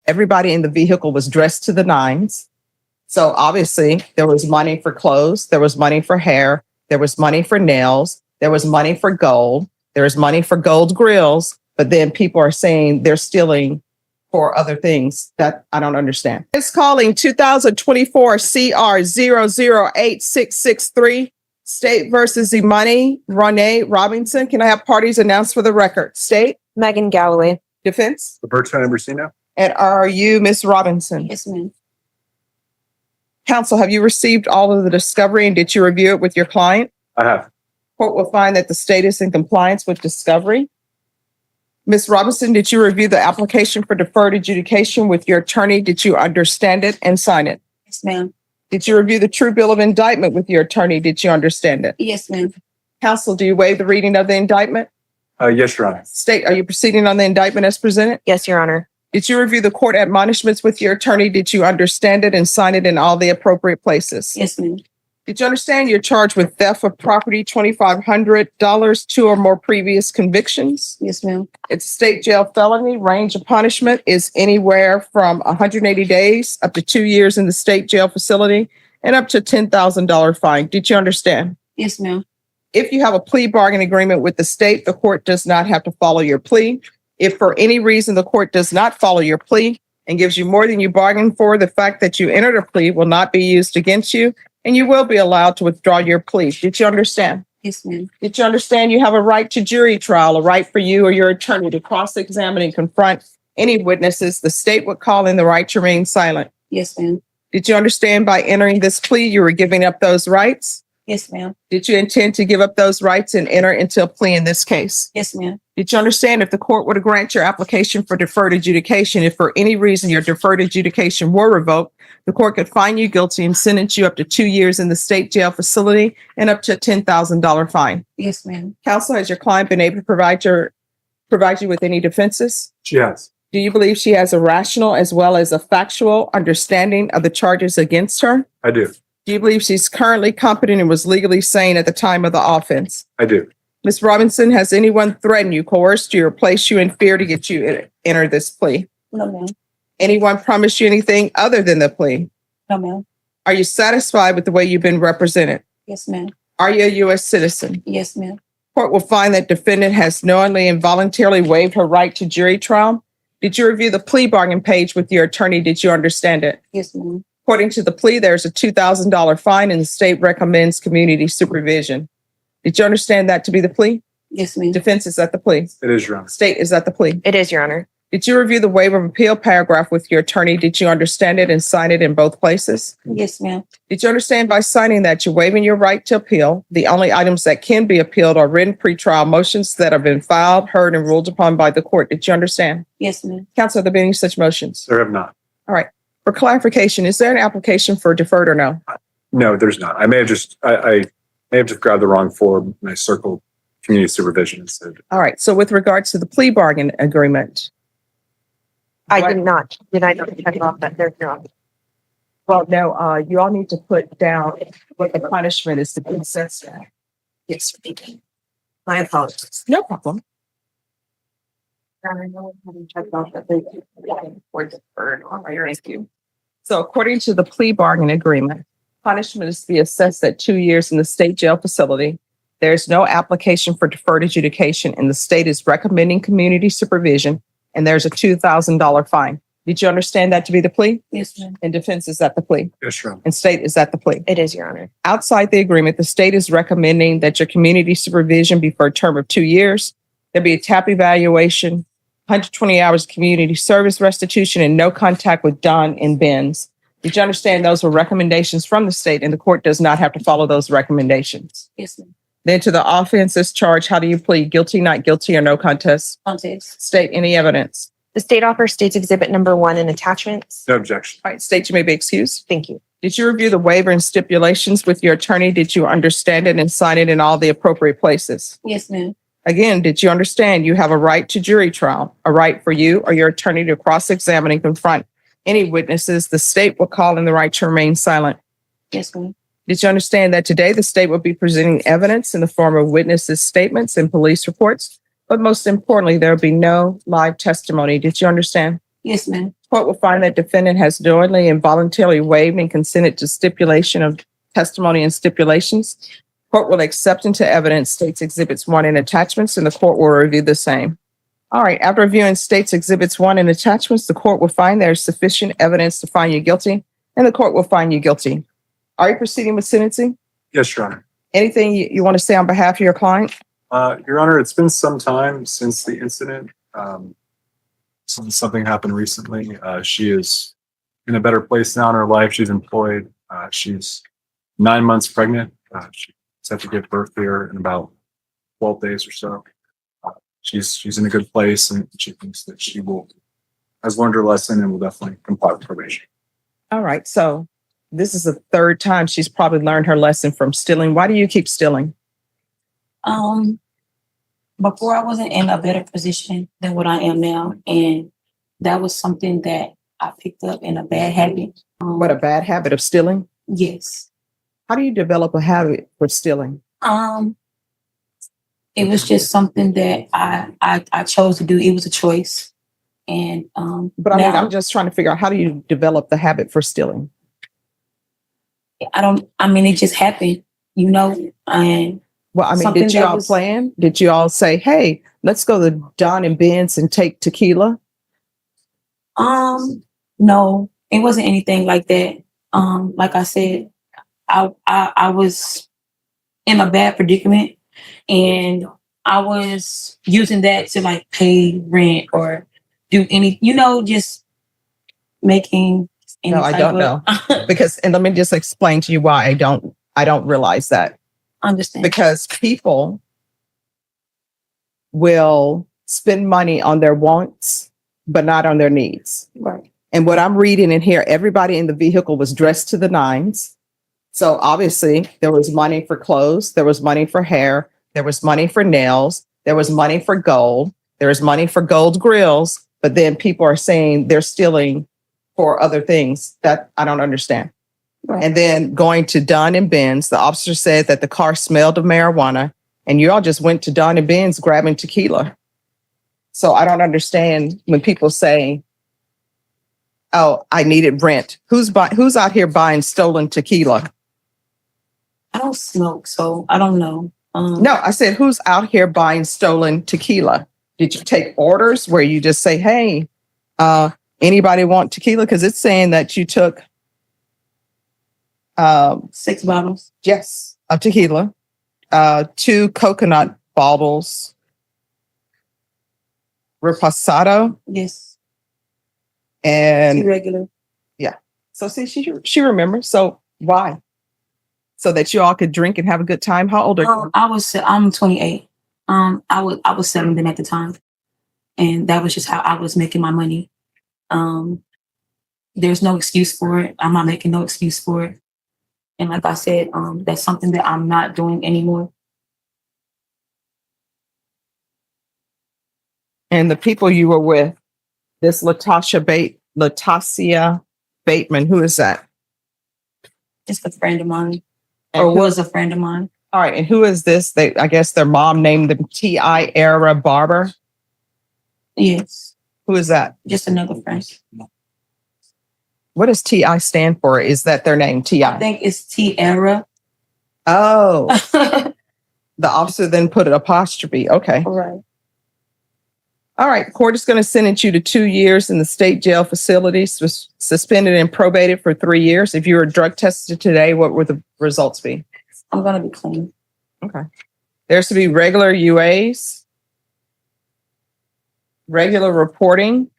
Everybody in the vehicle was dressed to the nines. So obviously there was money for clothes, there was money for hair, there was money for nails, there was money for gold, there was money for gold grills, but then people are saying they're stealing for other things that I don't understand. It's calling 2024 CR 0086663, State versus Imani Renee Robinson. Can I have parties announced for the record? State? Megan Galloway. Defense? Roberto Ambrosino. And are you Miss Robinson? Yes, ma'am. Counsel, have you received all of the discovery and did you review it with your client? I have. Court will find that the state is in compliance with discovery. Ms. Robinson, did you review the application for deferred adjudication with your attorney? Did you understand it and sign it? Yes, ma'am. Did you review the true bill of indictment with your attorney? Did you understand it? Yes, ma'am. Counsel, do you waive the reading of the indictment? Yes, Your Honor. State, are you proceeding on the indictment as presented? Yes, Your Honor. Did you review the court admonishments with your attorney? Did you understand it and sign it in all the appropriate places? Yes, ma'am. Did you understand you're charged with theft of property, $2,500, 2 or more previous convictions? Yes, ma'am. It's a state jail felony. Range of punishment is anywhere from 180 days up to 2 years in the state jail facility and up to $10,000 fine. Did you understand? Yes, ma'am. If you have a plea bargain agreement with the state, the court does not have to follow your plea. If for any reason the court does not follow your plea and gives you more than you bargained for, the fact that you entered a plea will not be used against you and you will be allowed to withdraw your plea. Did you understand? Yes, ma'am. Did you understand you have a right to jury trial, a right for you or your attorney to cross-examine and confront any witnesses the state would call in the right to remain silent? Yes, ma'am. Did you understand by entering this plea, you were giving up those rights? Yes, ma'am. Did you intend to give up those rights and enter into a plea in this case? Yes, ma'am. Did you understand if the court were to grant your application for deferred adjudication, if for any reason your deferred adjudication were revoked, the court could find you guilty and sentence you up to 2 years in the state jail facility and up to a $10,000 fine? Yes, ma'am. Counsel, has your client been able to provide you with any defenses? She has. Do you believe she has a rational as well as a factual understanding of the charges against her? I do. Do you believe she's currently competent and was legally sane at the time of the offense? I do. Ms. Robinson, has anyone threatened you, coerced you, or placed you in fear to get you to enter this plea? No, ma'am. Anyone promised you anything other than the plea? No, ma'am. Are you satisfied with the way you've been represented? Yes, ma'am. Are you a U.S. citizen? Yes, ma'am. Court will find that defendant has knowingly and voluntarily waived her right to jury trial. Did you review the plea bargain page with your attorney? Did you understand it? Yes, ma'am. According to the plea, there's a $2,000 fine and the state recommends community supervision. Did you understand that to be the plea? Yes, ma'am. Defense, is that the plea? It is, Your Honor. State, is that the plea? It is, Your Honor. Did you review the waiver of appeal paragraph with your attorney? Did you understand it and sign it in both places? Yes, ma'am. Did you understand by signing that you're waiving your right to appeal? The only items that can be appealed are written pretrial motions that have been filed, heard, and ruled upon by the court. Did you understand? Yes, ma'am. Counsel, have there been any such motions? There have not. All right. For clarification, is there an application for deferred or no? No, there's not. I may have just grabbed the wrong form and I circled community supervision instead. All right. So with regards to the plea bargain agreement, I did not. Did I not check off that? There's no. well, no, you all need to put down what the punishment is to be assessed at. Yes, my apologies. No problem. I know I haven't checked off that they for deferred. All right, thank you. So according to the plea bargain agreement, punishment is to be assessed at 2 years in the state jail facility. There is no application for deferred adjudication and the state is recommending community supervision and there's a $2,000 fine. Did you understand that to be the plea? Yes, ma'am. And defense, is that the plea? Yes, Your Honor. And state, is that the plea? It is, Your Honor. Outside the agreement, the state is recommending that your community supervision be for a term of 2 years. There'll be a TAP evaluation, 120 hours of community service restitution, and no contact with Don and Benz. Did you understand those were recommendations from the state and the court does not have to follow those recommendations? Yes, ma'am. Then to the offenses charge, how do you plead? Guilty, not guilty, or no contest? Contest. State, any evidence? The state offers states exhibit number 1 and attachments. No objection. All right, state, you may be excused. Thank you. Did you review the waiver and stipulations with your attorney? Did you understand it and sign it in all the appropriate places? Yes, ma'am. Again, did you understand you have a right to jury trial, a right for you or your attorney to cross-examine and confront any witnesses the state will call in the right to remain silent? Yes, ma'am. Did you understand that today the state will be presenting evidence in the form of witnesses' statements and police reports? But most importantly, there will be no live testimony. Did you understand? Yes, ma'am. Court will find that defendant has knowingly and voluntarily waived and consented to stipulation of testimony and stipulations. Court will accept into evidence states exhibits 1 and attachments, and the court will review the same. All right, after reviewing states exhibits 1 and attachments, the court will find there is sufficient evidence to find you guilty, and the court will find you guilty. Are you proceeding with sentencing? Yes, Your Honor. Anything you want to say on behalf of your client? Your Honor, it's been some time since the incident. Since something happened recently. She is in a better place now in her life. She's employed. She's 9 months pregnant. She's set to give birth here in about 12 days or so. She's in a good place, and she thinks that she has learned her lesson and will definitely comply with probation. All right, so this is the third time she's probably learned her lesson from stealing. Why do you keep stealing? Before I wasn't in a better position than what I am now, and that was something that I picked up in a bad habit. What, a bad habit of stealing? Yes. How do you develop a habit for stealing? It was just something that I chose to do. It was a choice, and But I mean, I'm just trying to figure out, how do you develop the habit for stealing? It just happened, and Well, I mean, something did you that all was- plan? Did you all say, hey, let's go to Don and Ben's and take tequila? no, it wasn't anything like that. Like I said, I was in a bad predicament, and I was using that to like pay rent or do any, just making any No, I type don't of- know. Because, and let me just explain to you why I don't realize that. Understand. Because people will spend money on their wants, but not on their needs. Right. And what I'm reading in here, everybody in the vehicle was dressed to the nines. So obviously there was money for clothes, there was money for hair, there was money for nails, there was money for gold, there was money for gold grills, but then people are saying they're stealing for other things that I don't understand. Right. And then going to Don and Ben's, the officer said that the car smelled of marijuana, and you all just went to Don and Ben's grabbing tequila. So I don't understand when people say, oh, I needed rent. Who's out here buying stolen tequila? I don't smoke, so I don't know. No, I said, who's out here buying stolen tequila? Did you take orders where you just say, hey, anybody want tequila? Because it's saying that you took 6 bottles. yes, of tequila, 2 coconut bottles, reposado, Yes. and Regular. so see, she remembers. So why? So that you all could drink and have a good time. How old are you? I'm 28. I was 17 at the time, and that was just how I was making my money. There's no excuse for it. I'm not making no excuse for it. And like I said, that's something that I'm not doing anymore. And the people you were with, this Latasia Bateman, who is that? Just a friend of mine, And or who- was a friend of mine. all right, and who is this? I guess their mom named them T.I. Era Barber. Yes, Who is that? just another friend. What does T.I. stand for? Is that their name, I T.I.? think it's Tierra. Oh, the officer then put an apostrophe. Okay. Right. All right. Court is going to sentence you to 2 years in the state jail facility, suspended and probated for 3 years. If you were drug tested today, what would the results be? I'm gonna be clean. Okay. There's to be regular UAs, regular reporting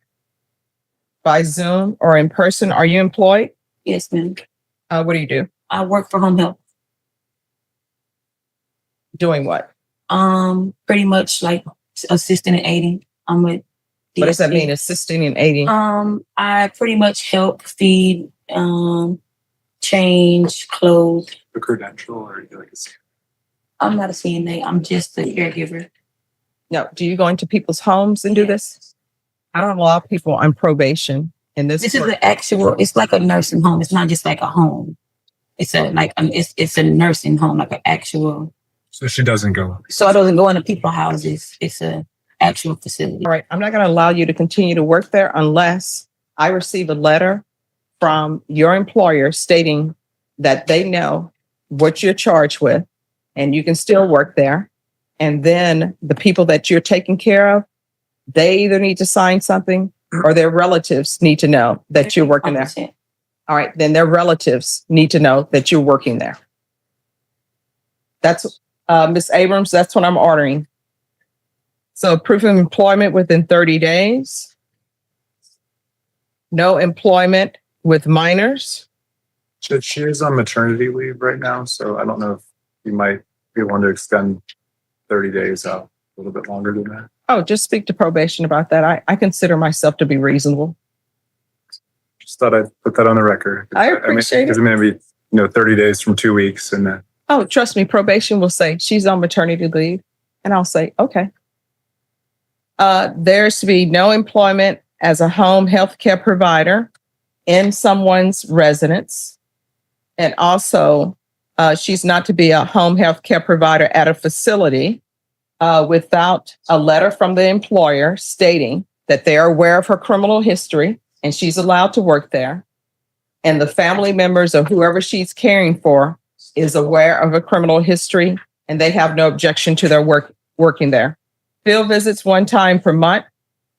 by Zoom or in person. Are you employed? Yes, ma'am. What do you do? I work for home health. Doing what? Pretty much like assisting and aiding. I'm with. What does that DSP. mean? Assisting and aiding? I pretty much help feed, change clothes. The credential, or you like I'm not a CNA. I'm just a caregiver. No. Do you go into people's homes and do this? I don't allow people on probation in this. This is court. the actual. It's like a nursing home. It's not just like a home. It's a it's a nursing home, like an actual. So she doesn't go. So it doesn't go into people's houses. It's a actual facility. All right, I'm not going to allow you to continue to work there unless I receive a letter from your employer stating that they know what you're charged with and you can still work there. And then the people that you're taking care of, they either need to sign something or their relatives need to know that you're working there. 100%. All right, then their relatives need to know that you're working there. That's, Ms. Abrams, that's what I'm ordering. So proof of employment within 30 days. No employment with minors. She is on maternity leave right now, so I don't know if you might be able to extend 30 days out a little bit longer than that. Oh, just speak to probation about that. I consider myself to be reasonable. Just thought I'd put that on the record. I appreciate it. Because it may be, 30 days from 2 weeks and then. Oh, trust me, probation will say she's on maternity leave. And I'll say, okay. There's to be no employment as a home health care provider in someone's residence. And also, she's not to be a home health care provider at a facility without a letter from the employer stating that they are aware of her criminal history and she's allowed to work there. And the family members or whoever she's caring for is aware of a criminal history and they have no objection to their working there. Field visits 1 time per month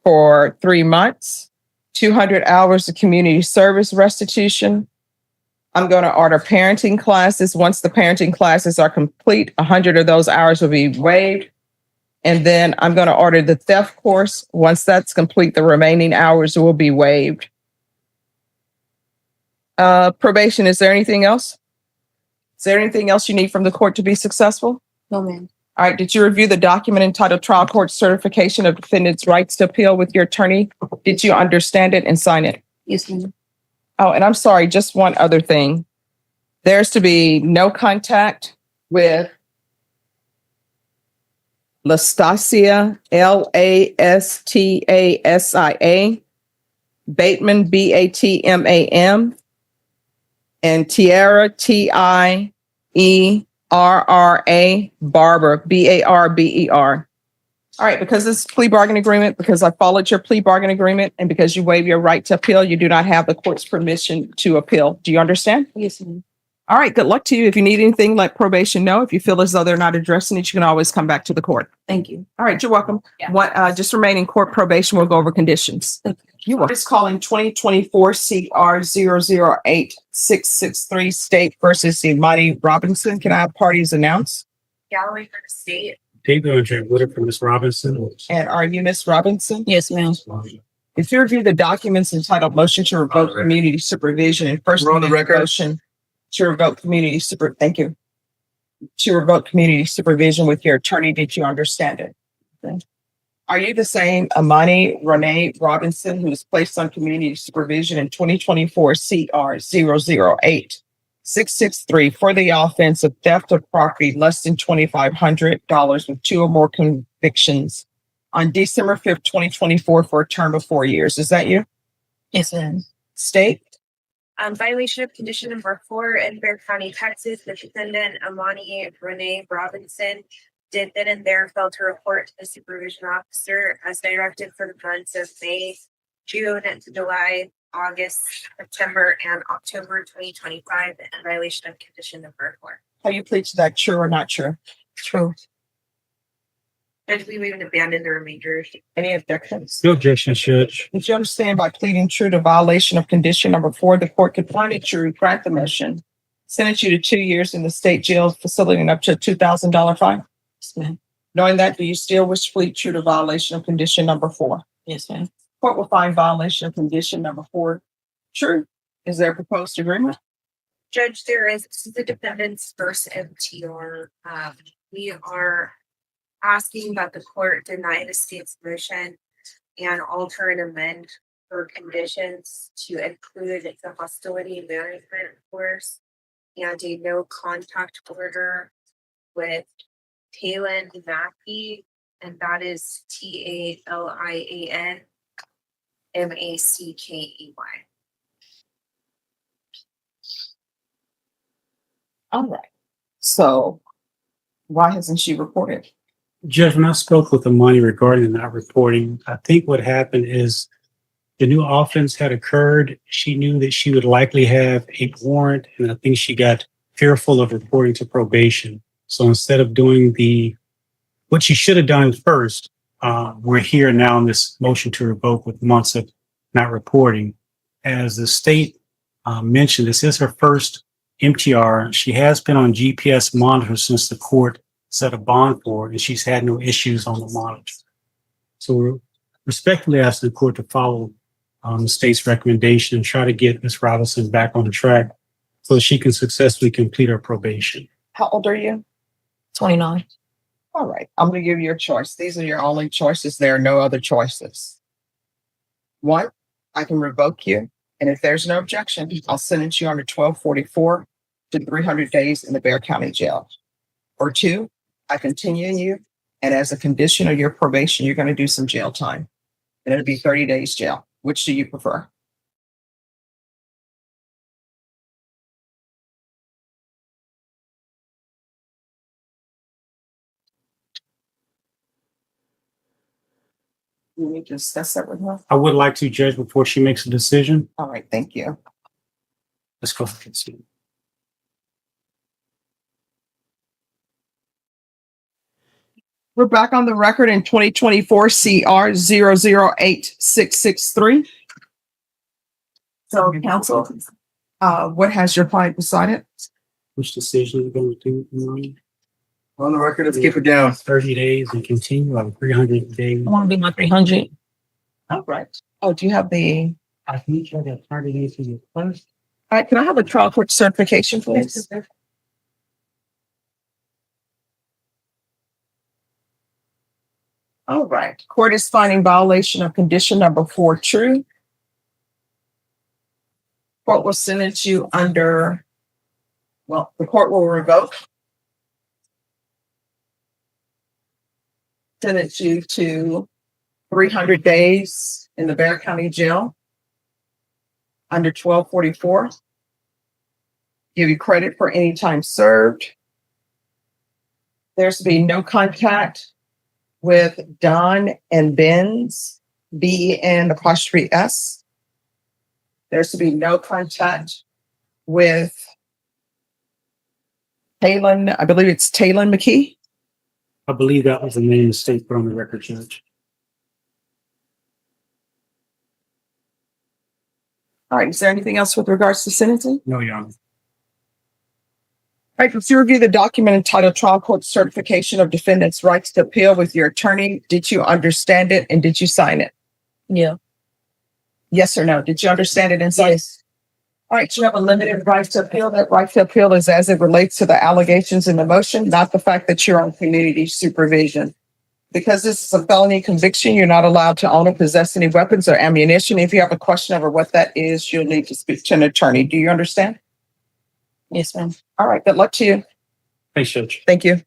for 3 months, 200 hours of community service restitution. I'm going to order parenting classes. Once the parenting classes are complete, 100 of those hours will be waived. And then I'm going to order the theft course. Once that's complete, the remaining hours will be waived. Probation, is there anything else? Is there anything else you need from the court to be successful? No, ma'am. All right, did you review the document entitled Trial Court Certification of Defendant's Rights to Appeal with your attorney? Did you understand it and sign it? Yes, ma'am. Oh, and I'm sorry, just one other thing. There's to be no contact with Lastasia, Lastasia, Bateman, Batmam, and Tierra, Tierra, Barber, Barber. All right, because this plea bargain agreement, because I followed your plea bargain agreement, and because you waive your right to appeal, you do not have the court's permission to appeal. Do you understand? Yes, ma'am. All right, good luck to you. If you need anything, let probation know. If you feel as though they're not addressing it, you can always come back to the court. Thank you. All right, you're welcome. Yeah. Just remain in court probation. We'll go over conditions. Thank You are just calling 2024 CR 008663 State versus Imani Robinson. Can I have parties announced? Galloway for the state. David and Jay Woodard from Miss Robinson. And are you Miss Robinson? Yes, ma'am. If you review the documents entitled Motion to Revoke Community Supervision and First We're on the Amendment record. Motion to revoke thank you. To revoke community supervision with your attorney, did you understand it? Okay. Are you the same Imani Renee Robinson who was placed on community supervision in 2024 CR 008663 for the offense of theft of property less than $2,500 with 2 or more convictions on December 5th, 2024 for a term of 4 years? Is that you? Yes, ma'am. State? Violation of condition number 4 in Bear County, Texas. The defendant, Imani Renee Robinson, did then and there fail to report to the supervision officer as directed for the months of May, June, July, August, September, and October 2025 in violation of condition number 4. How you plead to that, true or not true? True. Judge, we even abandoned the remainder. Any objections? No objection, Judge. Did you understand by pleading true to violation of condition number 4, the court could find it true, grant the motion, sentence you to 2 years in the state jail facility and up to a $2,000 fine? Yes, ma'am. Knowing that, do you still wish to plead true to violation of condition number 4? Yes, ma'am. Court will find violation of condition number 4 true. Is there a proposed agreement? Judge, this is the defendant's first MTR. We are asking that the court deny the state's motion and alter and amend her conditions to include the hostility management course and a no contact order with Talian Mackey, and that is TALIAN MACKEY. All right. So why hasn't she reported? Judge, when I spoke with the money regarding the not reporting, I think what happened is the new offense had occurred. She knew that she would likely have a warrant, and I think she got fearful of reporting to probation. So instead of doing what she should have done first, we're here now in this motion to revoke with months of not reporting. As the state mentioned, this is her first MTR. She has been on GPS monitor since the court set a bond for her, and she's had no issues on the monitor. So we're respectfully asking the court to follow the state's recommendation and try to get Ms. Robinson back on the track so that she can successfully complete her probation. How old are you? 29. All right, I'm going to give you a choice. These are your only choices. There are no other choices. One, I can revoke you. And if there's no objection, I'll sentence you under 1244 to 300 days in the Bexar County Jail. Or two, I continue you. And as a condition of your probation, you're going to do some jail time. And it'll be 30 days jail. Which do you prefer? You need to discuss that with her. I would like to, Judge, before she makes a decision. All right, thank you. Let's go ahead and see. We're back on the record in 2024 CR 008663. So counsel, what has your client decided? Which decision are you going to do? On the record, let's keep it down. 30 days and continue, like 300 days. I want to be my 300. All right. Oh, do you have the, I think you got 30 days to get first. all right, can I have a trial court certification, please? All right, court is finding violation of condition number 4 true. Court will sentence you under, well, the court will revoke. Sentence you to 300 days in the Bexar County Jail under 1244. Give you credit for any time served. There's to be no contact with Don and Ben's, BEN''S. There's to be no contact with Talon, I believe it's Talon McKee. I believe that was the name the state put on the record, Judge. All right, is there anything else with regards to sentencing? No, Your Honor. All right, let's review the document entitled Trial Court Certification of Defendant's Rights to Appeal with your attorney. Did you understand it and did you sign it? Yeah. Yes or no? Did you understand it and sign it? Yes. All right, you have a limited right to appeal. That right to appeal is as it relates to the allegations in the motion, not the fact that you're on community supervision. Because this is a felony conviction, you're not allowed to own or possess any weapons or ammunition. If you have a question over what that is, you'll need to speak to an attorney. Do you understand? Yes, ma'am. All right, good luck to you. Thanks, Judge. Thank you.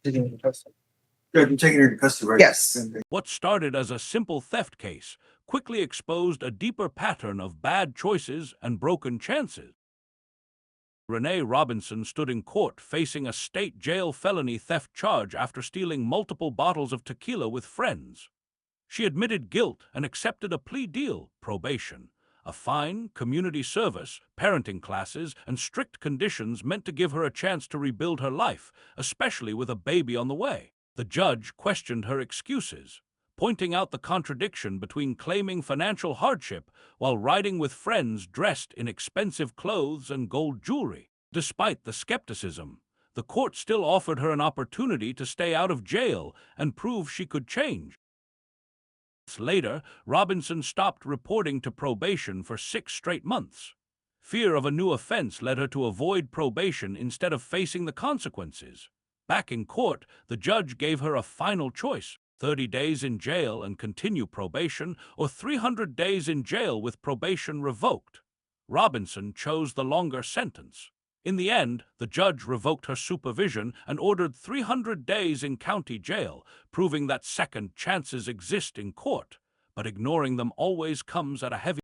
Judge, you're taking her into custody, right? Yes. What started as a simple theft case quickly exposed a deeper pattern of bad choices and broken chances. Renee Robinson stood in court facing a state jail felony theft charge after stealing multiple bottles of tequila with friends. She admitted guilt and accepted a plea deal, probation, a fine, community service, parenting classes, and strict conditions meant to give her a chance to rebuild her life, especially with a baby on the way. The judge questioned her excuses, pointing out the contradiction between claiming financial hardship while riding with friends dressed in expensive clothes and gold jewelry. Despite the skepticism, the court still offered her an opportunity to stay out of jail and prove she could change. Later, Robinson stopped reporting to probation for 6 straight months. Fear of a new offense led her to avoid probation instead of facing the consequences. Back in court, the judge gave her a final choice: 30 days in jail and continue probation, or 300 days in jail with probation revoked. Robinson chose the longer sentence. In the end, the judge revoked her supervision and ordered 300 days in county jail, proving that second chances exist in court, but ignoring them always comes at a heavy